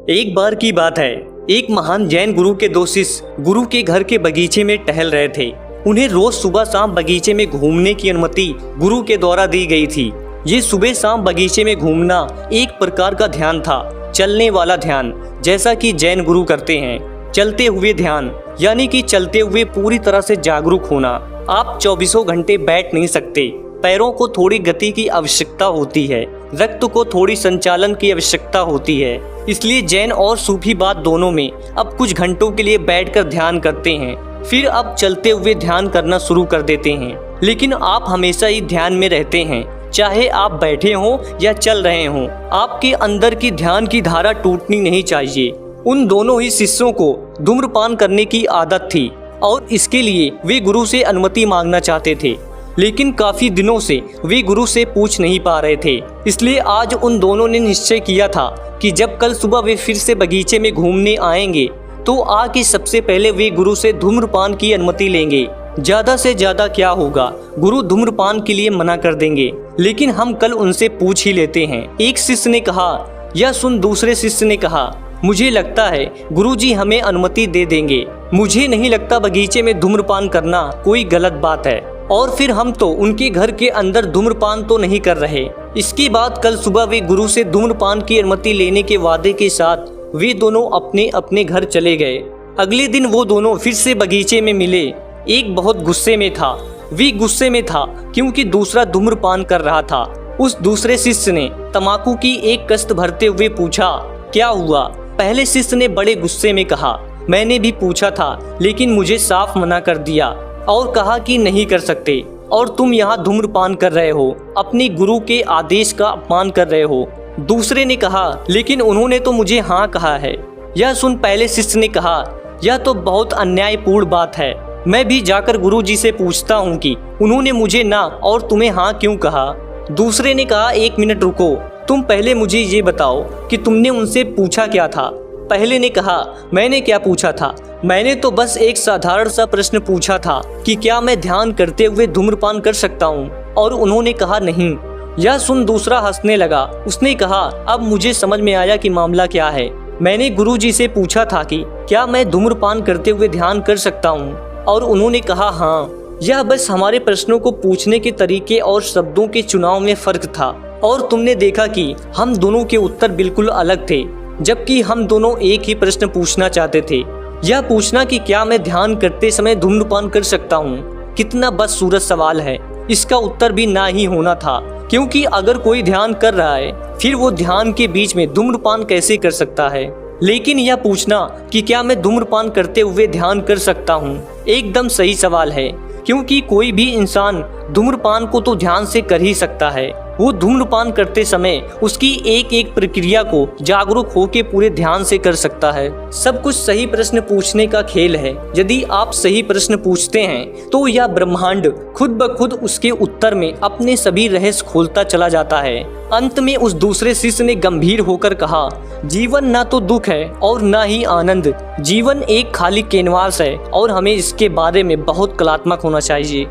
एक बार की बात है, एक महान जैन गुरु के दो शिष्य गुरु के घर के बगीचे में टहल रहे थे। उन्हें रोज सुबह शाम बगीचे में घूमने की अनुमति गुरु के द्वारा दी गई थी। ये सुबह शाम बगीचे में घूमना एक प्रकार का ध्यान था, चलने वाला ध्यान, जैसा कि जैन गुरु करते हैं। चलते हुए ध्यान यानी कि चलते हुए पूरी तरह से जागरूक होना। आप 24 घंटे बैठ नहीं सकते। पैरों को थोड़ी गति की आवश्यकता होती है, रक्त को थोड़ी संचालन की आवश्यकता होती है। इसलिए जैन और सूफीवाद दोनों में अब कुछ घंटों के लिए बैठकर ध्यान करते हैं, फिर अब चलते हुए ध्यान करना शुरू कर देते हैं। लेकिन आप हमेशा ही ध्यान में रहते हैं, चाहे आप बैठे हों या चल रहे हों। आपके अंदर की ध्यान की धारा टूटनी नहीं चाहिए। उन दोनों ही शिष्यों को धूम्रपान करने की आदत थी और इसके लिए वे गुरु से अनुमति मांगना चाहते थे, लेकिन काफी दिनों से वे गुरु से पूछ नहीं पा रहे थे। इसलिए आज उन दोनों ने निश्चय किया था कि जब कल सुबह वे फिर से बगीचे में घूमने आएंगे तो आके सबसे पहले वे गुरु से धूम्रपान की अनुमति लेंगे। ज्यादा से ज्यादा क्या होगा, गुरु धूम्रपान के लिए मना कर देंगे, लेकिन हम कल उनसे पूछ ही लेते हैं। एक शिष्य ने कहा। यह सुन दूसरे शिष्य ने कहा, मुझे लगता है गुरुजी हमें अनुमति दे देंगे। मुझे नहीं लगता बगीचे में धूम्रपान करना कोई गलत बात है, और फिर हम तो उनके घर के अंदर धूम्रपान तो नहीं कर रहे। इसके बाद कल सुबह वे गुरु से धूम्रपान की अनुमति लेने के वादे के साथ वे दोनों अपने अपने घर चले गए। अगले दिन वो दोनों फिर से बगीचे में मिले। एक बहुत गुस्से में था। वे गुस्से में था क्योंकि दूसरा धूम्रपान कर रहा था। उस दूसरे शिष्य ने तंबाकू की एक कश्त भरते हुए पूछा, क्या हुआ? पहले शिष्य ने बड़े गुस्से में कहा, मैंने भी पूछा था लेकिन मुझे साफ मना कर दिया और कहा कि नहीं कर सकते, और तुम यहाँ धूम्रपान कर रहे हो, अपने गुरु के आदेश का अपमान कर रहे हो। दूसरे ने कहा, लेकिन उन्होंने तो मुझे हाँ कहा है। यह सुन पहले शिष्य ने कहा, यह तो बहुत अन्यायपूर्ण बात है। मैं भी जाकर गुरुजी से पूछता हूँ कि उन्होंने मुझे ना और तुम्हें हाँ क्यों कहा। दूसरे ने कहा, एक मिनट रुको, तुम पहले मुझे ये बताओ कि तुमने उनसे पूछा क्या था। पहले ने कहा, मैंने क्या पूछा था? मैंने तो बस एक साधारण सा प्रश्न पूछा था कि क्या मैं ध्यान करते हुए धूम्रपान कर सकता हूँ, और उन्होंने कहा नहीं। यह सुन दूसरा हंसने लगा। उसने कहा, अब मुझे समझ में आया कि मामला क्या है। मैंने गुरुजी से पूछा था कि क्या मैं धूम्रपान करते हुए ध्यान कर सकता हूँ, और उन्होंने कहा हाँ। यह बस हमारे प्रश्नों को पूछने के तरीके और शब्दों के चुनाव में फर्क था, और तुमने देखा कि हम दोनों के उत्तर बिल्कुल अलग थे, जबकि हम दोनों एक ही प्रश्न पूछना चाहते थे। यह पूछना कि क्या मैं ध्यान करते समय धूम्रपान कर सकता हूँ, कितना बदसूरत सवाल है। इसका उत्तर भी ना ही होना था, क्योंकि अगर कोई ध्यान कर रहा है फिर वो ध्यान के बीच में धूम्रपान कैसे कर सकता है। लेकिन यह पूछना कि क्या मैं धूम्रपान करते हुए ध्यान कर सकता हूँ एकदम सही सवाल है, क्योंकि कोई भी इंसान धूम्रपान को तो ध्यान से कर ही सकता है। वो धूम्रपान करते समय उसकी एक एक प्रक्रिया को जागरूक होकर पूरे ध्यान से कर सकता है। सब कुछ सही प्रश्न पूछने का खेल है। यदि आप सही प्रश्न पूछते हैं तो यह ब्रह्मांड खुद ब खुद उसके उत्तर में अपने सभी रहस्य खोलता चला जाता है। अंत में उस दूसरे शिष्य ने गंभीर होकर कहा, जीवन ना तो दुख है और ना ही आनंद। जीवन एक खाली कैनवास है और हमें इसके बारे में बहुत कलात्मक होना चाहिए।